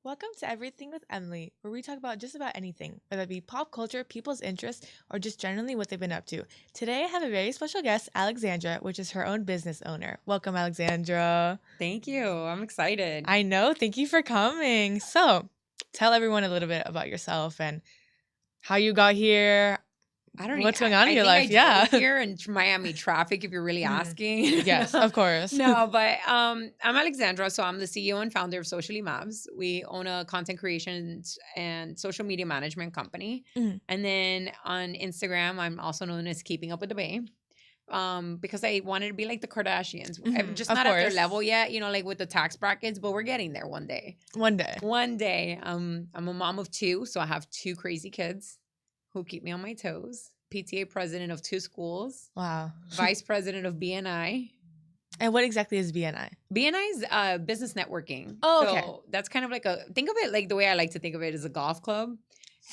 Welcome to Everything with Emily, where we talk about just about anything, whether it be pop culture, people's interests, or just generally what they've been up to. Today, I have a very special guest, Alexandra, which is her own business owner. Welcome, Alexandra. Thank you. I'm excited. I know. Thank you for coming. So, tell everyone a little bit about yourself and how you got here. I don't What's know. going on in your life? I Yeah. drove here in Miami traffic, if you're really asking. Yes, of course. No, but I'm Alexandra, so I'm the CEO and founder of Socially Mavs. We own a content creation and social media management company. Mhm. And then on Instagram, I'm also known as Keeping Up with the Bae. Because I wanted to be like the Kardashians. I'm just Of not at their course. level yet, like with the tax brackets, but we're getting there one day. One day. One day. I'm a mom of two, so I have two crazy kids who keep me on my toes. PTA president of two schools, Wow. vice president of BNI. And what exactly is BNI? BNI is business networking. Oh, okay. So that's kind of like think of it like the way I like to think of it is a golf club.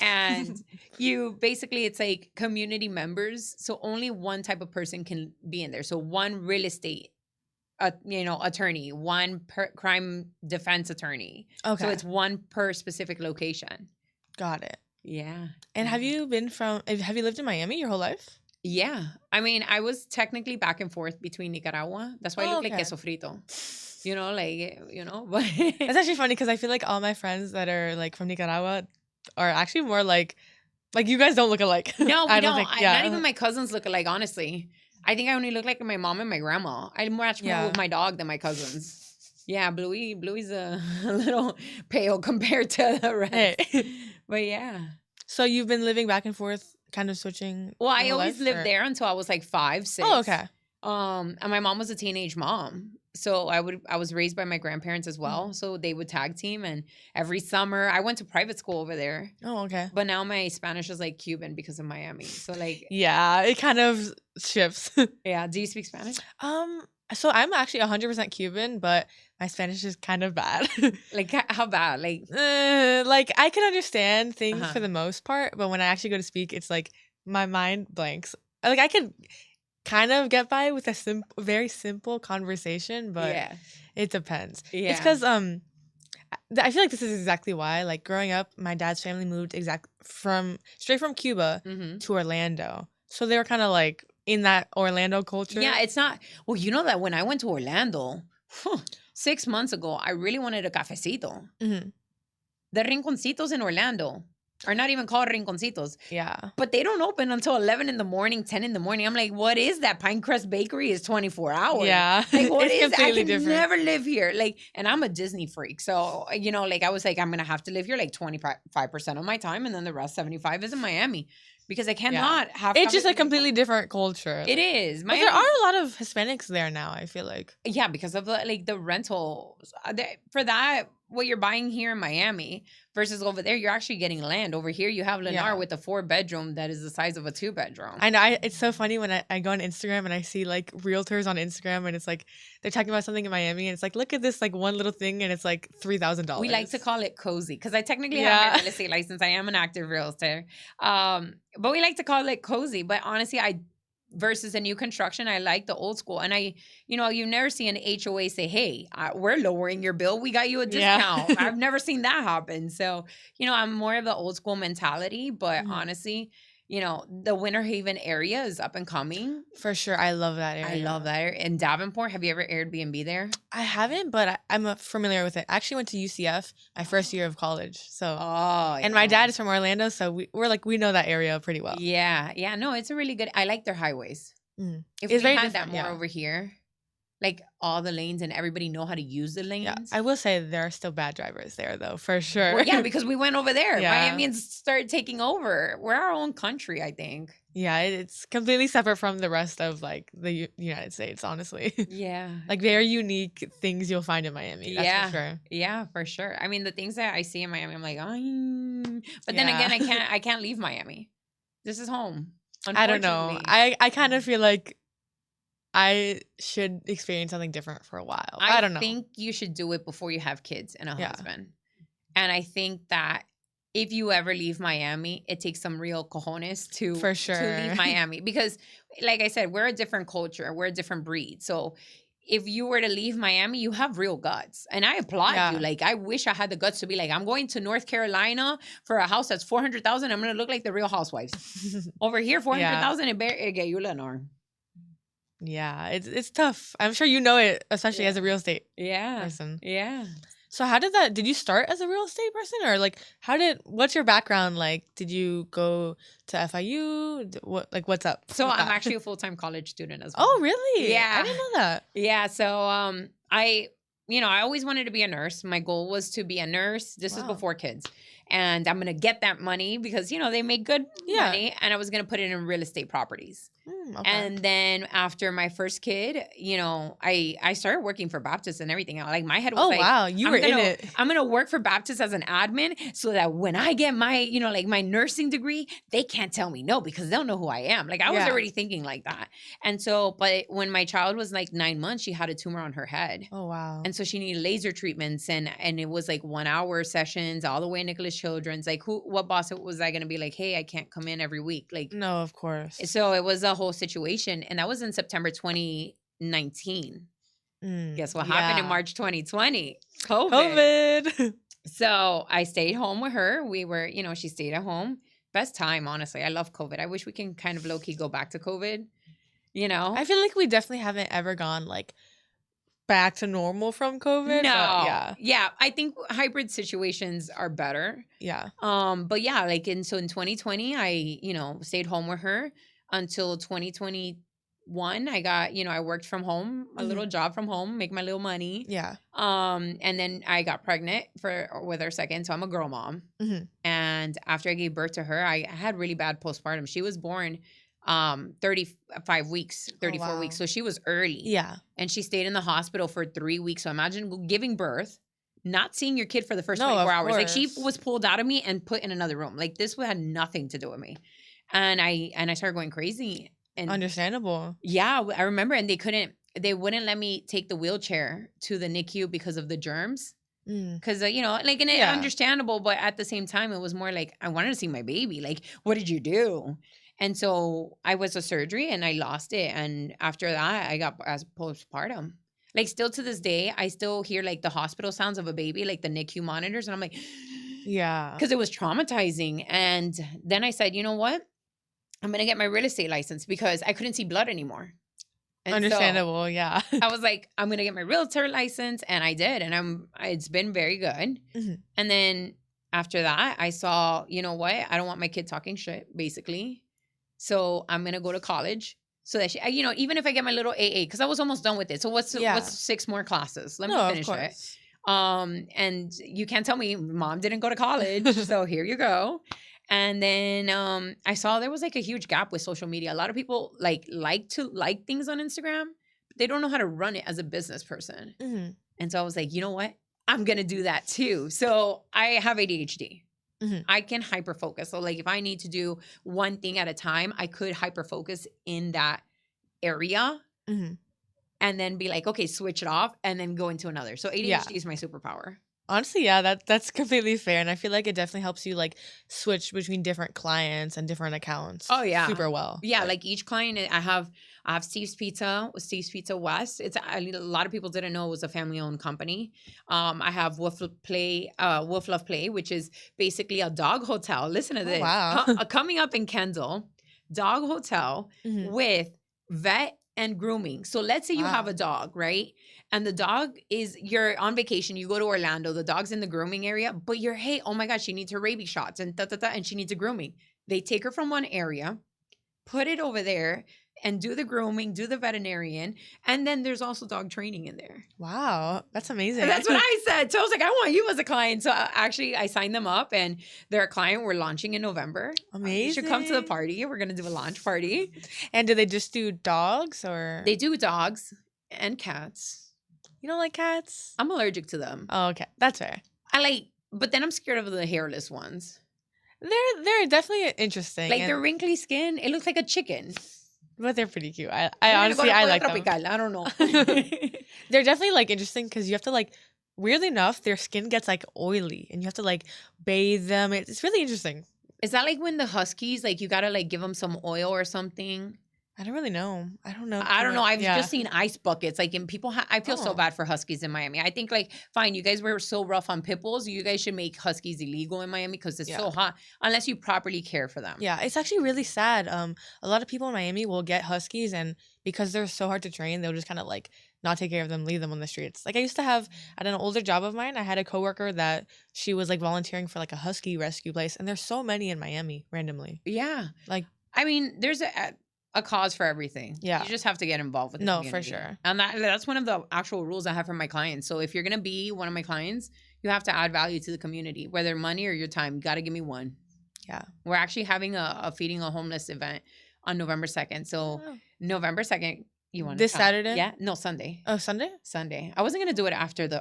And it's like community members. So only one type of person can be in there. So one real estate, attorney, one crime defense attorney. Okay. So it's one per specific location. Got it. Yeah. And have you lived in Miami your whole life? Yeah. I mean, I was technically back and forth between Nicaragua. That's why I look like okay. queso frito. But it's actually funny because I feel like all my friends that are like from Nicaragua are actually more like you guys don't look alike. No, we I don't. think, yeah. Not even my cousins look alike, honestly. I think I only look like my mom and my grandma. I match more with my dog than my cousins. Yeah, Bluey's a little pale compared to the rest. Hey. But yeah. So you've been living back and forth, kind of switching. Well, I always lived there until I was like 5, 6. Oh, okay. And my mom was a teenage mom. So I was raised by my grandparents as well. So they would tag team, and every summer I went to private school over there. Oh, okay. But now my Spanish is like Cuban because of Miami. So like yeah, it kind of shifts. Yeah. Do you speak Spanish? So I'm actually 100% Cuban, but my Spanish is kind of bad. Like how bad? Like I can understand things for the most part, but when I actually go to speak, it's like my mind blanks. Like I could kind of get by with a very simple conversation, but it depends. Yeah. It's because I feel like this is exactly why. Like growing up, my dad's family moved straight from Cuba to Orlando, so they were kind of like in that Orlando culture. Yeah, it's not. Well, you know that when I went to Orlando 6 months ago, I really wanted a cafecito. The rinconcitos in Orlando are not even called rinconcitos. Yeah. But they don't open until 11 in the morning, 10 in the morning. I'm like, what is that? Pinecrest Bakery is 24 hours. Yeah. Like, what is that? I can different. never live here. Like, and I'm a Disney freak. So, I was like, I'm going to have to live here like 25% of my time. And then the rest, 75 is in Miami. Because I cannot have. It's just a completely different culture. It is. But there are a lot of Hispanics there now, I feel like. Yeah, because of the rentals. For that, what you're buying here in Miami versus over there, you're actually getting land. Over here, you have Lennar with a 4-bedroom that is the size of a 2-bedroom. I know. It's so funny when I go on Instagram and I see like realtors on Instagram and it's like they're talking about something in Miami and it's like, look at this like one little thing and it's like $3,000. We like to call it cozy because I technically have my real estate license. I am an active realtor. But we like to call it cozy. But honestly, versus a new construction, I like the old school. And you never see an HOA say, hey, we're lowering your bill. We got you a discount. Yeah. I've never seen that happen. So, I'm more of the old school mentality. But honestly, the Winter Haven area is up and coming. For sure. I love that area. I love that area. In Davenport, have you ever Airbnb there? I haven't, but I'm familiar with it. I actually went to UCF my first year of college. So, and my dad is from Orlando, so we know that area pretty well. Yeah. Yeah. No, it's a really good. I like their highways. If it's we had that more over here, like all the lanes and everybody know how to use the lanes. Yeah, I will say there are still bad drivers there though, for sure. Well, yeah, because we went over there. Miamians started taking over. We're our own country, I think. Yeah, it's completely separate from the rest of like the United States, honestly. Yeah. Like very unique things you'll find in Miami. That's for sure. Yeah, for sure. I mean, the things that I see in Miami, I'm like, but then again, I can't leave Miami. This is home. I don't know. I kind of feel like I should experience something different for a while. I don't know. I think you should do it before you have kids and a husband. And I think that if you ever leave Miami, it takes some real cojones to leave Miami. Because like I said, we're a different culture. We're a different breed. So if you were to leave Miami, you have real guts. And I applaud you. Yeah. Like, I wish I had the guts to be like, I'm going to North Carolina for a house that's 400,000. I'm going to look like the Real Housewives. Over here, 400,000, it get you Lenore. Yeah, it's tough. I'm sure you know it, especially as a real estate person. Yeah. So did you start as a real estate person, or like what's your background like? Did you go to FIU? What's up? So I'm actually a full-time college student as well. Oh, really? Yeah. I didn't know that. Yeah. So I always wanted to be a nurse. My goal was to be a nurse. This is before kids. And I'm going to get that money because, they make good money. And I was going to put it in real estate properties. Okay. And then after my first kid, I started working for Baptist and everything. Like my head was like, wow, you were in it. I'm going to work for Baptist as an admin so that when I get my, my nursing degree, they can't tell me no because they'll know who I am. Like I was already thinking like that. And so, but when my child was like 9 months, she had a tumor on her head. Oh, wow. And so she needed laser treatments and it was like 1 hour sessions all the way in Nicholas Children's. Like what boss was I going to be like, hey, I can't come in every week? Like, no, of course. So it was a whole situation. And that was in September 2019. Guess what happened in March 2020? COVID. So I stayed home with her. We were, she stayed at home. Best time, honestly. I love COVID. I wish we can kind of low-key go back to COVID, I feel like we definitely haven't ever gone like back to normal from COVID. No. Yeah. I think hybrid situations are better. Yeah. But yeah, like in 2020, I, stayed home with her until 2021. I got, I worked from home, a little job from home, make my little money. Yeah. And then I got pregnant with her second. So I'm a girl mom. And after I gave birth to her, I had really bad postpartum. She was born 34 weeks. So she was early. Yeah. And she stayed in the hospital for 3 weeks. So imagine giving birth, not seeing your kid for the first 24 hours. Like she was pulled out of me and put in another room. Like this had nothing to do with me. And I started going crazy. And understandable. Yeah. I remember, and they wouldn't let me take the wheelchair to the NICU because of the germs. Because, understandable. But at the same time, it was more like, I wanted to see my baby. Like, what did you do? And so I was a surgery and I lost it. And after that, I got as postpartum. Like still to this day, I still hear like the hospital sounds of a baby, like the NICU monitors. And I'm like, yeah, because it was traumatizing. And then I said, you know what? I'm going to get my real estate license because I couldn't see blood anymore. And understandable. Yeah. I was like, I'm going to get my realtor license. And I did. And it's been very good. And then after that, I saw, you know what? I don't want my kid talking shit, basically. So I'm going to go to college so that she, even if I get my little AA, because I was almost done with it. So what's 6 more classes? Let me finish it. And you can't tell me mom didn't go to college. So here you go. And then I saw there was like a huge gap with social media. A lot of people like to like things on Instagram, but they don't know how to run it as a business person. And so I was like, you know what? I'm going to do that too. So I have ADHD. I can hyper focus. So like if I need to do one thing at a time, I could hyper focus in that area and then be like, okay, switch it off and then go into another. So ADHD is my superpower. Honestly, yeah, that's completely fair. And I feel like it definitely helps you like switch between different clients and different accounts. Oh, yeah. Super well. Yeah, like each client, I have Steve's Pizza West. It's a lot of people didn't know it was a family-owned company. I have Wolf Love Play, which is basically a dog hotel. Listen to this. Wow. Coming up in Kendall, dog hotel with vet and grooming. So let's say you have a dog, right? And the dog you're on vacation, you go to Orlando, the dog's in the grooming area, but hey, oh my God, she needs her rabies shots and and she needs a grooming. They take her from one area, put it over there and do the grooming, do the veterinarian. And then there's also dog training in there. Wow. That's amazing. And that's what I said. So I was like, I want you as a client. So actually I signed them up and they're a client. We're launching in November. Amazing. You should come to the party. We're going to do a launch party. And do they just do dogs or? They do dogs and cats. You don't like cats? I'm allergic to them. Oh, okay. That's fair. But then I'm scared of the hairless ones. They're definitely interesting. Like their wrinkly skin, it looks like a chicken. But they're pretty cute. I honestly, I like them. I don't know. They're definitely like interesting because you have to like, weirdly enough, their skin gets like oily and you have to like bathe them. It's really interesting. Is that like when the huskies, like you got to like give them some oil or something? I don't really know. I don't know. I don't know. I've Yeah. just seen ice buckets. Like, and people, I feel so bad for huskies in Miami. I think, like, fine, you guys were so rough on pit bulls. You guys should make huskies illegal in Miami because it's so hot, unless you properly care for them. Yeah, it's actually really sad. A lot of people in Miami will get huskies, and because they're so hard to train, they'll just kind of like not take care of them, leave them on the streets. Like I used to have at an older job of mine, I had a coworker that she was like volunteering for like a husky rescue place, and there's so many in Miami randomly. Yeah. Like, I mean, there's a cause for everything. Yeah. You just have to get involved with the community. for sure. And that's one of the actual rules I have for my clients. So if you're going to be one of my clients, you have to add value to the community, whether money or your time. You got to give me one. Yeah. We're actually having a feeding a homeless event on November 2nd. So November 2nd, you want This Saturday? Yeah. No, Sunday. Oh, Sunday? Sunday. I wasn't going to do it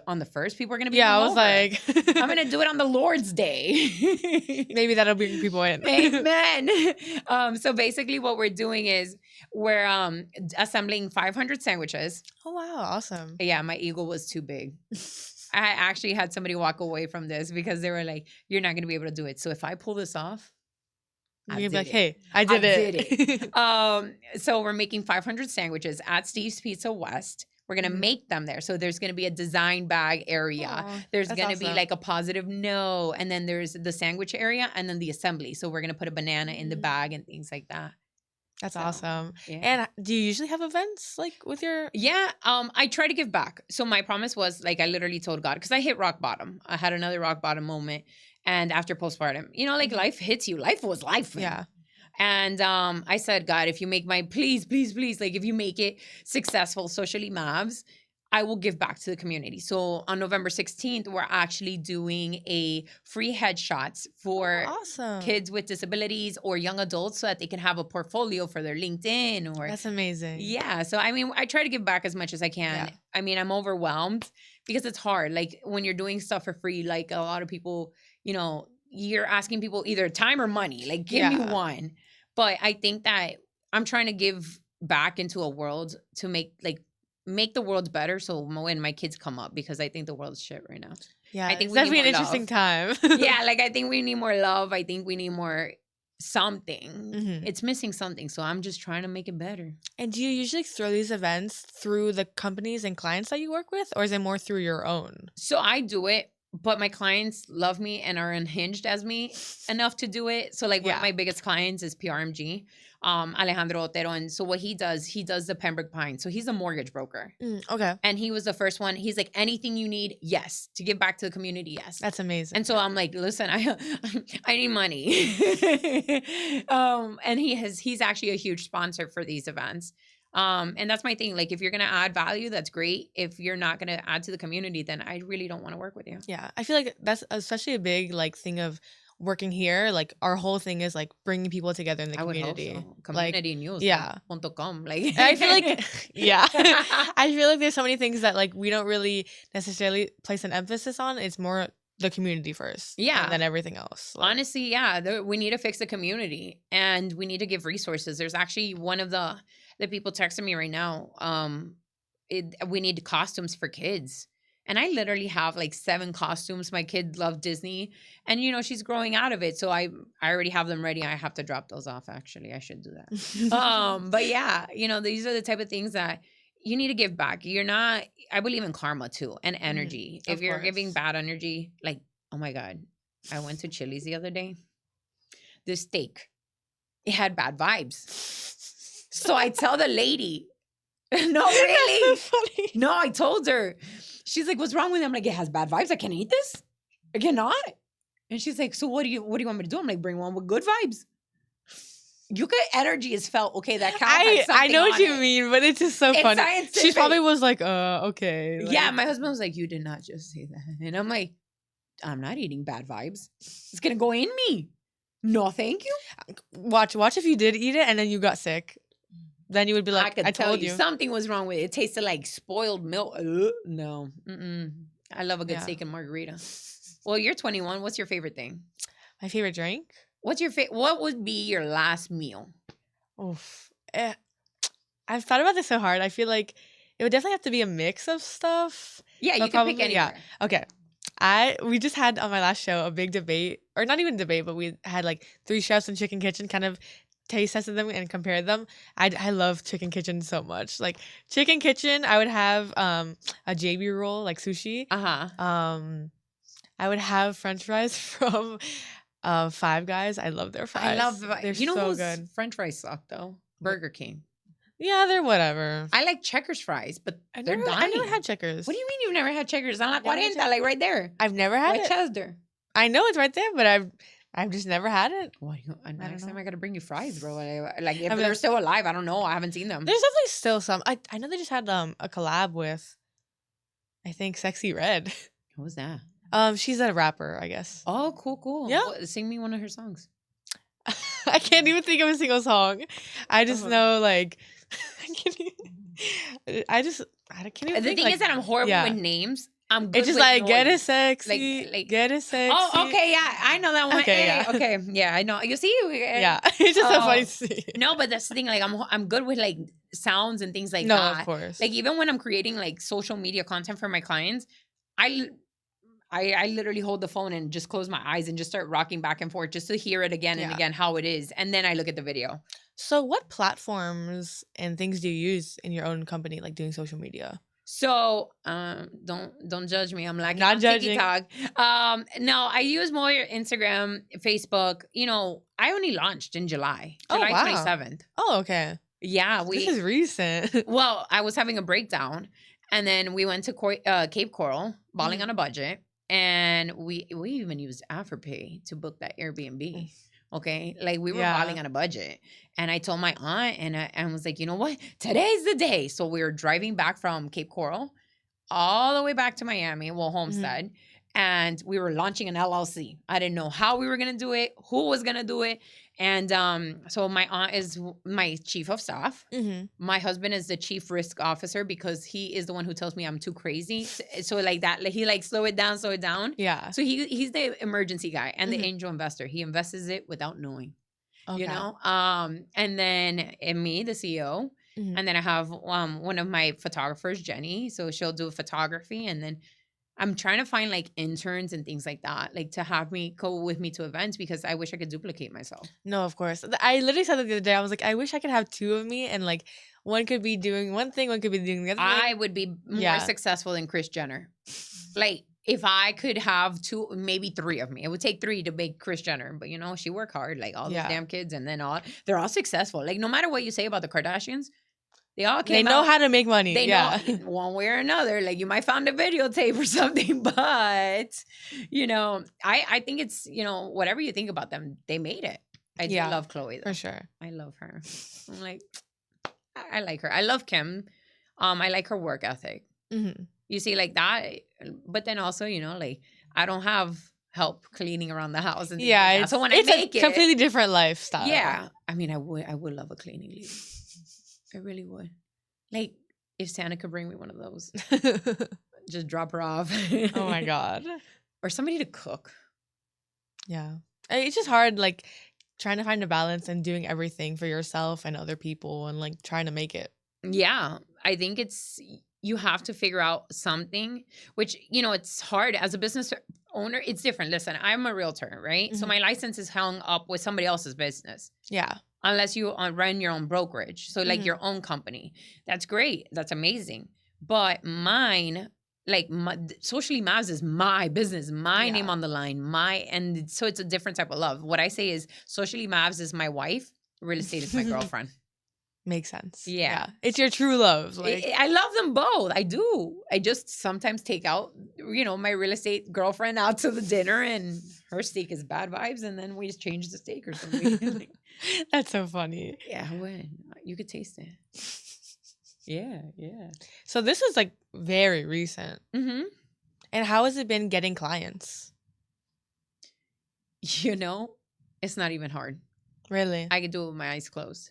on the 1st. People are going to be Yeah, I was hungover. like I'm going to do it on the Lord's Day. maybe that'll bring people in. Amen. So basically what we're doing is we're assembling 500 sandwiches. Oh, wow. Awesome. Yeah, my ego was too big. I actually had somebody walk away from this because they were like, you're not going to be able to do it. So if I pull this off, You'd be like, hey, I did it. So we're making 500 sandwiches at Steve's Pizza West. We're going to make them there. So there's going to be a design bag area. Aw, there's that's going to be awesome. like a positive no. And then there's the sandwich area and then the assembly. So we're going to put a banana in the bag and things like that. That's So, awesome. Yeah. And do you usually have events like with your? Yeah, I try to give back. So my promise was like I literally told God because I hit rock bottom. I had another rock bottom moment, and after postpartum, you know, like life hits you. Life was life. Yeah. And I said, God, if you make my please, like if you make it successful socially, Mavs, I will give back to the community. So on November 16th, we're actually doing a free headshots for Awesome. kids with disabilities or young adults so that they can have a portfolio for their LinkedIn or That's amazing. yeah. So I mean, I try to give back as much as I can. Yeah. I mean, I'm overwhelmed because it's hard. Like when you're doing stuff for free, like a lot of people, you know, you're asking people either time or money. Like give me one. But I think that I'm trying to give back into a world to make the world better. So when my kids come up, because I think the world's shit right now. Yeah, I think it's we need definitely an more interesting love. time. Yeah, like I think we need more love. I think we need more something. Mhm. It's missing something. So I'm just trying to make it better. And do you usually throw these events through the companies and clients that you work with, or is it more through your own? So I do it, but my clients love me and are unhinged as me enough to do it. So like one of my biggest clients is PRMG, Alejandra Otero. And so what he does the Pembroke Pines. So he's a mortgage broker. Okay. And he was the first one. He's like, anything you need, yes. To give back to the community, yes. That's amazing. And so I'm like, listen, I need money. And he's actually a huge sponsor for these events. And that's my thing. Like, if you're going to add value, that's great. If you're not going to add to the community, then I really don't want to work with you. Yeah. I feel like that's especially a big like thing of working here. Like our whole thing is like bringing people together in the community. I would hope so. Community news. Yeah. .com. Like, I feel like, yeah. I feel like there's so many things that like we don't really necessarily place an emphasis on. It's more the community first. Yeah. And then everything else. Like, honestly, yeah. We need to fix the community and we need to give resources. There's actually one of the people texting me right now. We need costumes for kids. And I literally have like 7 costumes. My kid loved Disney and, you know, she's growing out of it. So I already have them ready. I have to drop those off. Actually, I should do that. But yeah, you know, these are the type of things that you need to give back. I believe in karma too and energy. If you're giving bad energy, like, oh my God, I went to Chili's the other day. This steak, it had bad vibes. So I tell the lady, no, really? That's so funny. No, I told her. She's like, what's wrong with it? I'm like, it has bad vibes. I can't eat this. I cannot. And she's like, so what do you want me to do? I'm like, bring one with good vibes. You get energy is felt. Okay, that cow had something I know what you it. mean, but it's just so It's funny. scientific. She probably was like, okay. Like, Yeah, my husband was like, you did not just say that. And I'm like, I'm not eating bad vibes. It's going to go in me. No, thank you. Watch if you did eat it and then you got sick. Then you would be like, I tell told you. something was wrong with it. It tasted like spoiled milk. No. I love a good steak and margarita. Well, you're 21. What's your favorite thing? My favorite drink? What would be your last meal? Oof. I've thought about this so hard. I feel like it would definitely have to be a mix of stuff. Yeah, you can pick anywhere. Yeah. Okay. We just had on my last show a big debate, or not even debate, but we had like 3 chefs in Chicken Kitchen kind of taste tested them and compared them, I love Chicken Kitchen so much. Like Chicken Kitchen, I would have a JB roll, like sushi. I would have French fries from Five Guys. I love their fries. I love they're so good. French fries suck though. Burger King. Yeah, they're whatever. I like Checkers fries, but they're dying. I never had Checkers. What do you mean you've never had Checkers? I'm like, what is that? Like right there. I've never had it. Chester. I know it's right there, but I've just never had it. Next time I gotta bring you fries, bro. Like if they're still alive, I don't know. I haven't seen them. There's definitely still some. I know they just had a collab with, I think, Sexy Red. What was that? She's a rapper, I guess. Oh, cool. Yeah. Sing me one of her songs. I can't even think of a single song. I just know like I can't even The thing is that I'm horrible with names. I'm good. It's just with like noise. get it sexy, like get it sexy. Oh, okay, yeah, I know that one. Okay, Okay, yeah, I know. You see, yeah, it's just so funny to see. No, but that's the thing. Like, I'm good with like sounds and things like that. No, of course. Like even when I'm creating like social media content for my clients, I literally hold the phone and just close my eyes and just start rocking back and forth just to hear it again and again how it is, and then I look at the video. So, what platforms and things do you use in your own company, like doing social media? So, don't judge me. I'm like not judging. TikTok. No, I use more Instagram, Facebook. You know, I only launched in July 27th. Oh, okay. Yeah, this is recent. Well, I was having a breakdown, and then we went to Cape Coral, balling on a budget, and we even used Afterpay to book that Airbnb. Okay, like we were balling on a budget, and I told my aunt, and I was like, you know what, today's the day. So we were driving back from Cape Coral, all the way back to Miami, Homestead, and we were launching an LLC. I didn't know how we were gonna do it, who was gonna do it, and so my aunt is my chief of staff. My husband is the chief risk officer because he is the one who tells me I'm too crazy. So like that, like he like slow it down. Yeah. So he's the emergency guy and the angel investor. He invests it without knowing. Okay. You know. And then me, the CEO, and then I have one of my photographers, Jenny. So she'll do photography, and then I'm trying to find like interns and things like that, like to have me go with me to events because I wish I could duplicate myself. No, of course. I literally said that the other day. I was like, I wish I could have two of me, and like one could be doing one thing, one could be doing the other thing. I would be more successful than Kris Jenner. Like if I could have two, maybe three of me, it would take three to make Kris Jenner. But you know, she worked hard, like all those damn kids, and then they're all successful. Like no matter what you say about the Kardashians. They know how to make money. They know one way or another. Like you might find a videotape or something, but you know, I think it's, you know, whatever you think about them, they made it. I do love Khloe though. For sure. I love her. I'm like, I like her. I love Kim. I like her work ethic. You see, like that. But then also, you know, like I don't have help cleaning around the house. And like so when it's a completely different lifestyle. Yeah. I mean, I would love a cleaning lady. I really would. Like, if Santa could bring me one of those. Just drop her off. Oh, my God. Or somebody to cook. Yeah. It's just hard, like, trying to find a balance and doing everything for yourself and other people and, like, trying to make it. Yeah. I think you have to figure out something, which, you know, it's hard. As a business owner, it's different. Listen, I'm a realtor, right? So my license is hung up with somebody else's business. Yeah. Unless you run your own brokerage. So like your own company. That's great. That's amazing. But mine, like Socially Mavs is my business, my name on the line, and so it's a different type of love. What I say is Socially Mavs is my wife. Real estate is my girlfriend. Makes sense. Yeah. It's your true love. Like I love them both. I do. I just sometimes take out, you know, my real estate girlfriend out to the dinner and her steak is bad vibes and then we just change the steak or something. That's so funny. Yeah, when you could taste it. Yeah. So this is like very recent. And how has it been getting clients? You know, it's not even hard. Really? I could do it with my eyes closed.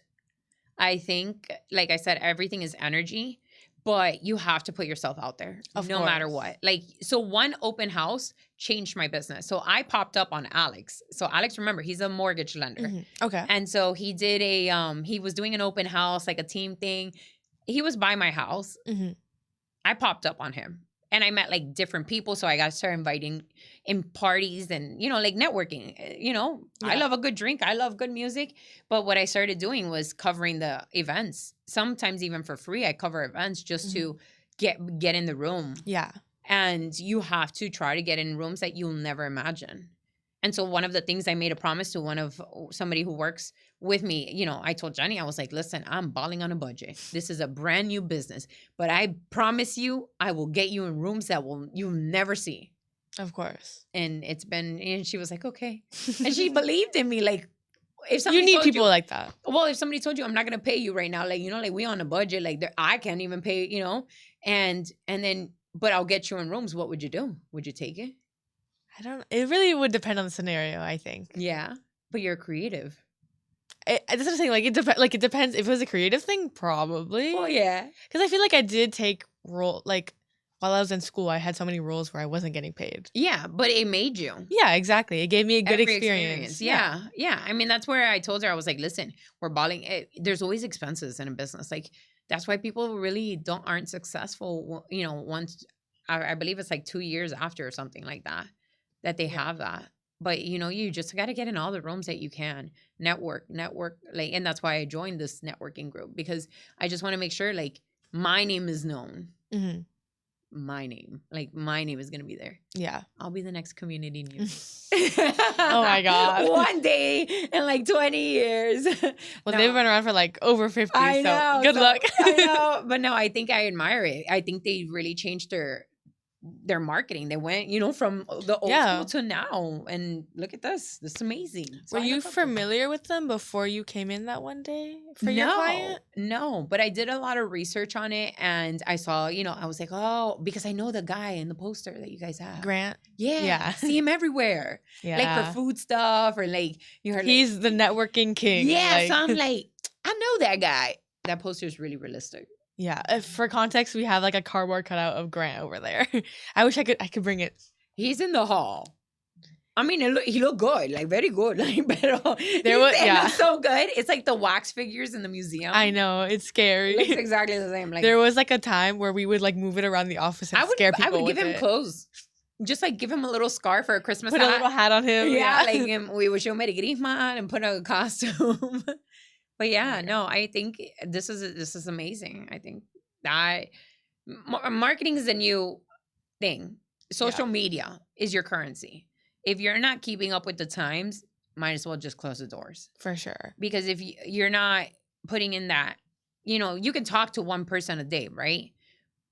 I think, like I said, everything is energy, but you have to put yourself out there no matter what. Like, so one open house changed my business. So I popped up on Alex. So Alex, remember, he's a mortgage lender. Okay. And so he did he was doing an open house, like a team thing. He was by my house. I popped up on him And I met like different people. So I got started inviting in parties and, like networking. I love a good drink. I love good music. But what I started doing was covering the events. Sometimes even for free, I cover events just to get in the room. Yeah. And you have to try to get in rooms that you'll never imagine. And so one of the things I made a promise to somebody who works with me, I told Jenny, I was like, listen, I'm balling on a budget. This is a brand new business, but I promise you, I will get you in rooms that you'll never see. Of course. And and she was like, okay. And she believed in me. Like, if somebody you need people like that. Well, if somebody told you, I'm not going to pay you right now, like, like we on a budget, like I can't even pay, and then, but I'll get you in rooms. What would you do? Would you take it? It really would depend on the scenario, I think. Yeah. But you're creative. That's what I'm saying. Like, it depends. If it was a creative thing, probably. Well, yeah. Because I feel like I did take like, while I was in school, I had so many roles where I wasn't getting paid. Yeah, but it made you. Yeah, exactly. It gave me a good experience. Yeah. I mean, that's where I told her, I was like, listen, we're balling. There's always expenses in a business. Like, that's why people really aren't successful, once, I believe it's like 2 years after or something like that they have that. But, you just got to get in all the rooms that you can. Network. Like, and that's why I joined this networking group, because I just want to make sure, like, my name is known. Mm-hmm. My name is going to be there. Yeah. I'll be the next community news. Oh my God. One day in like 20 years. Well, they've been around for like over 50. I know. Good luck. I know. But no, I think I admire it. I think they really changed their marketing. They went, from the old school to now. And look at this. This is amazing. So Were you familiar with them before you came in that one day for your client? No, but I did a lot of research on it, and I saw, I was like, oh, because I know the guy in the poster that you guys have. Grant? Yeah. I see him everywhere. Yeah. Like for food stuff, or like, he's the networking king. Yeah, so I'm like, I know that guy. That poster is really realistic. Yeah, for context, we have like a cardboard cutout of Grant over there. I wish I could bring it. He's in the hall. I mean, he looked good, like very good. Like, but looks so good. It's like the wax figures in the museum. I know, it's scary. It's exactly the same. Like, there was like a time where we would like move it around the office and scare people. I would give him clothes. Just like give him a little scarf or a Christmas hat. Put a little hat on him. Yeah, like we would show him a grifman and put a costume. But yeah, no, I think this is amazing. I think that marketing is a new thing. Social media is your currency. If you're not keeping up with the times, might as well just close the doors. For sure. Because if you're not putting in that, you can talk to one person a day, right?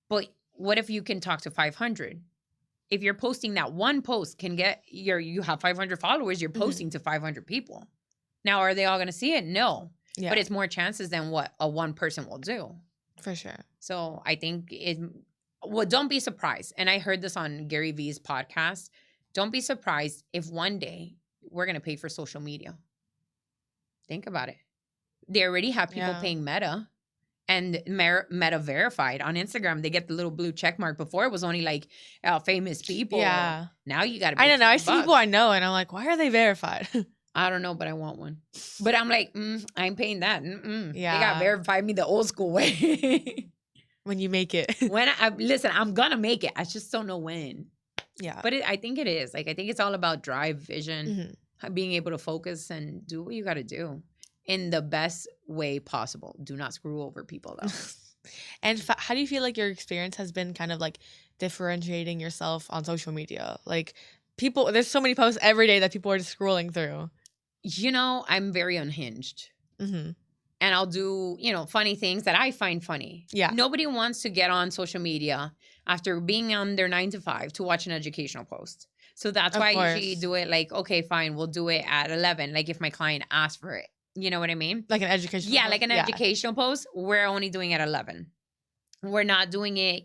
But what if you can talk to 500? If you're posting that one post can get you have 500 followers, you're posting to 500 people. Now, are they all going to see it? No. Yeah. But it's more chances than what a one person will do. For sure. So I think don't be surprised. And I heard this on Gary Vee's podcast. Don't be surprised if one day we're going to pay for social media. Think about it. They already have people paying Meta, and Meta verified on Instagram. They get the little blue check mark. Before it was only like famous people. Yeah. Now you got to. I don't know. I see people I know, and I'm like, why are they verified? I don't know, but I want one. But I'm like, I ain't paying that. Yeah. They got to verify me the old school way. When you make it. Listen, I'm going to make it. I just don't know when. Yeah. But I think it is. Like, I think it's all about drive, vision, being able to focus and do what you got to do in the best way possible. Do not screw over people, though. And how do you feel like your experience has been kind of like differentiating yourself on social media? Like, there's so many posts every day that people are just scrolling through. I'm very unhinged. And I'll do, funny things that I find funny. Yeah. Nobody wants to get on social media after being on their 9 to 5 to watch an educational post. So that's why I usually do it like, okay, fine, we'll do it at 11. Like if my client asks for it. You know what I mean? Like an educational post? Like an educational post. We're only doing it at 11. We're not doing it,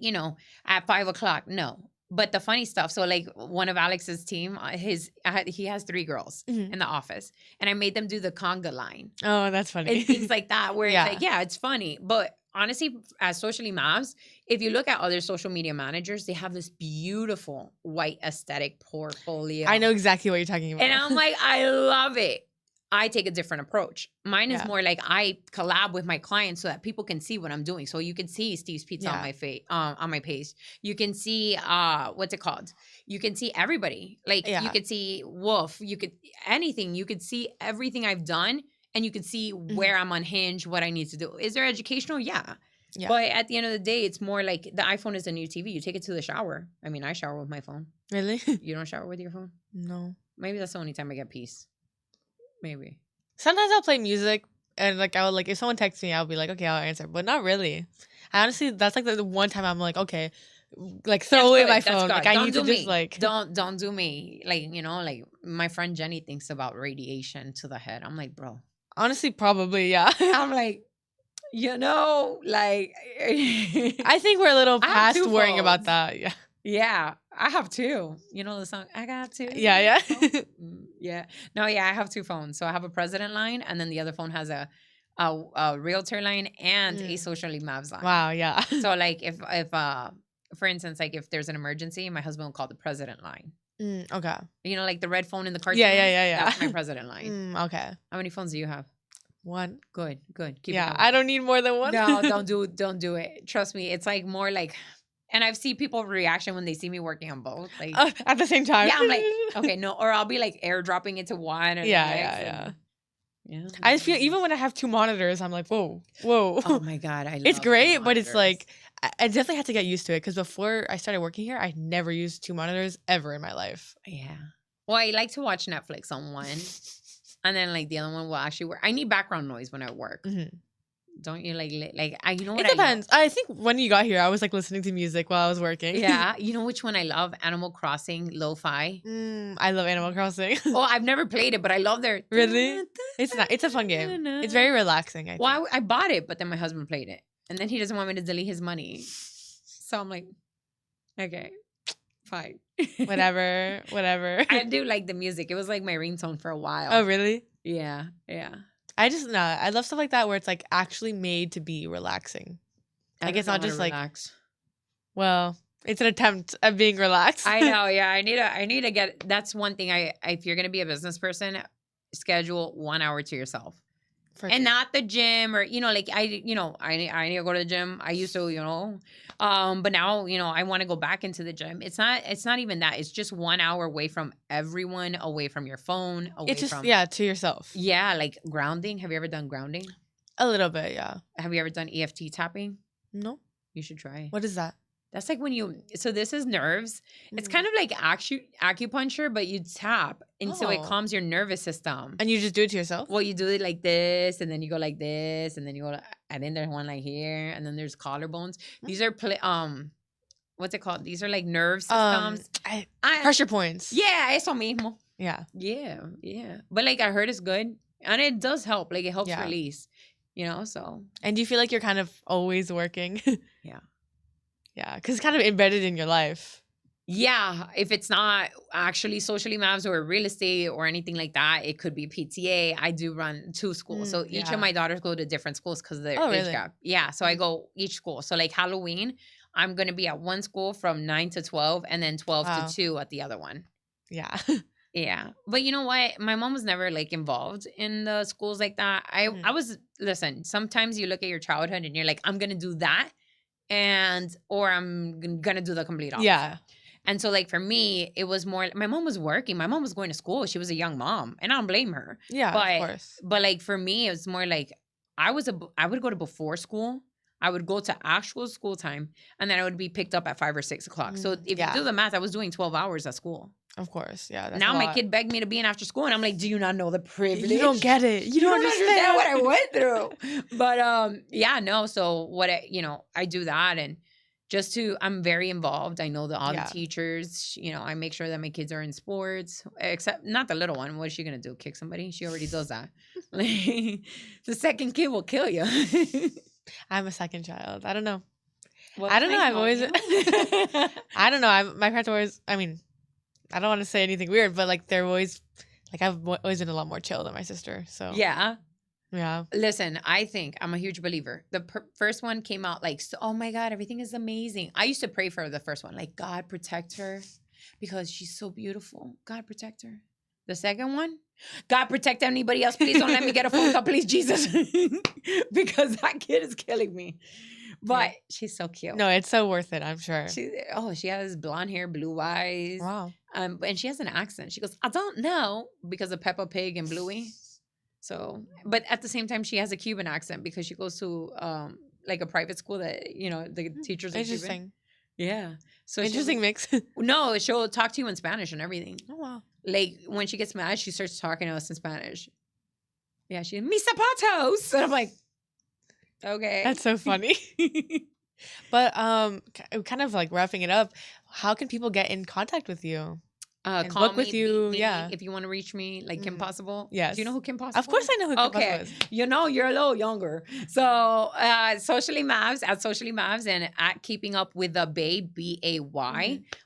at 5 o'clock. No. But the funny stuff, so like one of Alex's team, he has 3 girls in the office, and I made them do the conga line. Oh, that's funny. And things like that, where it's like, it's funny. But honestly, as socially moms, if you look at other social media managers, they have this beautiful white aesthetic portfolio. I know exactly what you're talking about. And I'm like, I love it. I take a different approach. Mine is Yeah. more like I collab with my clients so that people can see what I'm doing. So you can see Steve's Pizza on Yeah. my on my page. You can see what's it called? You can see everybody. Like you Yeah. could see Wolf. You could anything. You could see everything I've done, and you could see where I'm unhinged, what I need to do. Is there educational? Yeah. Yeah. But at the end of the day, it's more like the iPhone is a new TV. You take it to the shower. I mean, I shower with my phone. Really? You don't shower with your phone? No. Maybe that's the only time I get peace. Maybe. Sometimes I'll play music and like I would like if someone texts me, I'll be like, okay, I'll answer. But not really. I honestly that's like the one time I'm like, okay, like throw away my phone. Like I need to just like don't do me. Like, like my friend Jenny thinks about radiation to the head. I'm like, bro. Honestly, probably, yeah. I'm like, like I think we're a little past worrying about that. Yeah. Yeah, I have two. You know the song, I got two. Yeah. Yeah. No, yeah, I have two phones. So I have a president line, and then the other phone has a realtor line and a socially mavs line. Wow, yeah. So like if for instance, like if there's an emergency, my husband will call the president line. Okay. Like the red phone in the cartoon. Yeah. That's my president line. Okay. How many phones do you have? One. Good. Keep yeah, it going. I don't need more than one. No, don't do it. Trust me, it's like more like. And I've seen people reaction when they see me working on both. Like at the same time. Yeah, I'm like, okay, no. Or I'll be like airdropping it to one. Yeah. Yeah. I feel even when I have two monitors, I'm like, whoa. Oh my God. It's great, but it's like, I definitely had to get used to it because before I started working here, I never used two monitors ever in my life. Yeah. Well, I like to watch Netflix on one. And then like the other one will actually work. I need background noise when I work. Mm-hmm. Don't you like you know what? It depends. I think when you got here, I was like listening to music while I was working. Yeah, you know which one I love? Animal Crossing Lo-Fi. I love Animal Crossing. Oh, I've never played it, but I love their. Really? It's not. It's a fun game. It's very relaxing. I think. Well, I bought it, but then my husband played it, and then he doesn't want me to delete his money, so I'm like, okay, fine, whatever. I do like the music. It was like my ringtone for a while. Oh, really? Yeah. I love stuff like that where it's like actually made to be relaxing. Like it's not just like, well, it's an attempt at being relaxed. I know. Yeah. I need to get, that's one thing if you're going to be a business person, schedule 1 hour to yourself. And not the gym or, like I need to go to the gym. I used to, but now, I want to go back into the gym. It's not even that. It's just 1 hour away from everyone, away from your phone, to yourself. Yeah. Like grounding. Have you ever done grounding? A little bit. Yeah. Have you ever done EFT tapping? No. You should try. What is that? That's like so this is nerves. It's kind of like acupuncture, but you tap. And so it calms your nervous system. And you just do it to yourself? Well, you do it like this, and then you go like this, and then you go, and then there's one like here, and then there's collarbones. These are, what's it called? These are like nerve systems. Pressure points. Yeah, eso mismo. Yeah. Yeah. But like I heard it's good. And it does help. Like it helps release, so. And do you feel like you're kind of always working? Yeah. Yeah, because it's kind of embedded in your life. Yeah, if it's not actually socially mavs or real estate or anything like that, it could be PTA. I do run 2 schools. So each of my daughters go to different schools because of their age gap. Yeah, so I go each school. So like Halloween, I'm going to be at one school from 9 to 12 and then 12 to 2 at the other one. Yeah. Yeah. But you know what? My mom was never like involved in the schools like that. Listen, sometimes you look at your childhood and you're like, I'm going to do that. Or I'm gonna do the complete opposite. Yeah. And so like for me, it was more, my mom was working. My mom was going to school. She was a young mom, and I don't blame her. Yeah, of course. But like for me, it was more like I would go to before school. I would go to actual school time, and then I would be picked up at 5 or 6 o'clock. So if you do the math, I was doing 12 hours at school. Of course, yeah. That's now my kid begged me to be in after school, and I'm like, do you not know the privilege? You don't get it. You don't understand what I went through. But yeah, no. So what I do that, and I'm very involved. I know all the teachers. I make sure that my kids are in sports, except not the little one. What is she gonna do? Kick somebody? She already does that. The second kid will kill you. I'm a second child. I don't know. Well, I don't know. I've always. I don't know. My parents always. I mean, I don't want to say anything weird, but like they're always, like I've always been a lot more chill than my sister. So yeah. Listen, I think I'm a huge believer. The first one came out like, oh my God, everything is amazing. I used to pray for the first one, like God protect her because she's so beautiful. God protect her. The second one, God protect anybody else. Please don't let me get a phone call, please, Jesus, because that kid is killing me. But she's so cute. No, it's so worth it, I'm sure. She has blonde hair, blue eyes. Wow. And she has an accent. She goes, I don't know, because of Peppa Pig and Bluey. So, but at the same time, she has a Cuban accent because she goes to like a private school that, you know, the teachers are Interesting. Cuban. Yeah. So interesting mix. No, she'll talk to you in Spanish and everything. Oh, wow. Like when she gets mad, she starts talking to us in Spanish. Yeah, she's mis zapatos. And I'm like, okay. That's so funny. But kind of like wrapping it up, how can people get in contact with you? Call book with you, yeah. If you want to reach me, like Kim Possible. Yes. Do you know who Kim Possible Of course is? I know who Kim Possible is. You know, you're a little younger. So, Socially Mavs, at Socially Mavs, and at Keeping Up with the Bay, BAY,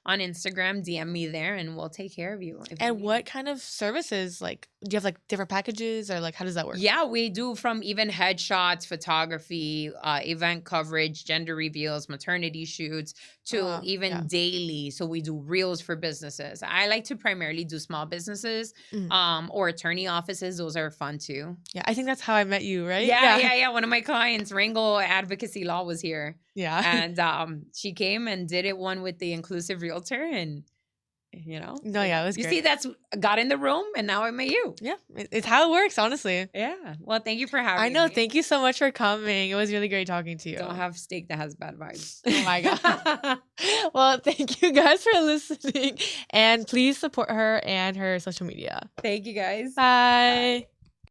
on Instagram. DM me there, and we'll take care of you. And what kind of services, like, do you have like different packages, or like how does that work? Yeah, we do from even headshots, photography, event coverage, gender reveals, maternity shoots, to even daily. So we do reels for businesses. I like to primarily do small businesses, or attorney offices. Those are fun too. Yeah, I think that's how I met you, right? Yeah. One of my clients, Ringo Advocacy Law, was here. Yeah. And she came and did it one with the inclusive realtor, and you know. No, yeah, it was great. You see, that's got in the room, and now I met you. Yeah, it's how it works, honestly. Yeah. Well, thank you for having me. I know. Thank you so much for coming. It was really great talking to you. Don't have steak that has bad vibes. Oh my God. Well, thank you guys for listening, and please support her and her social media. Thank you guys. Bye.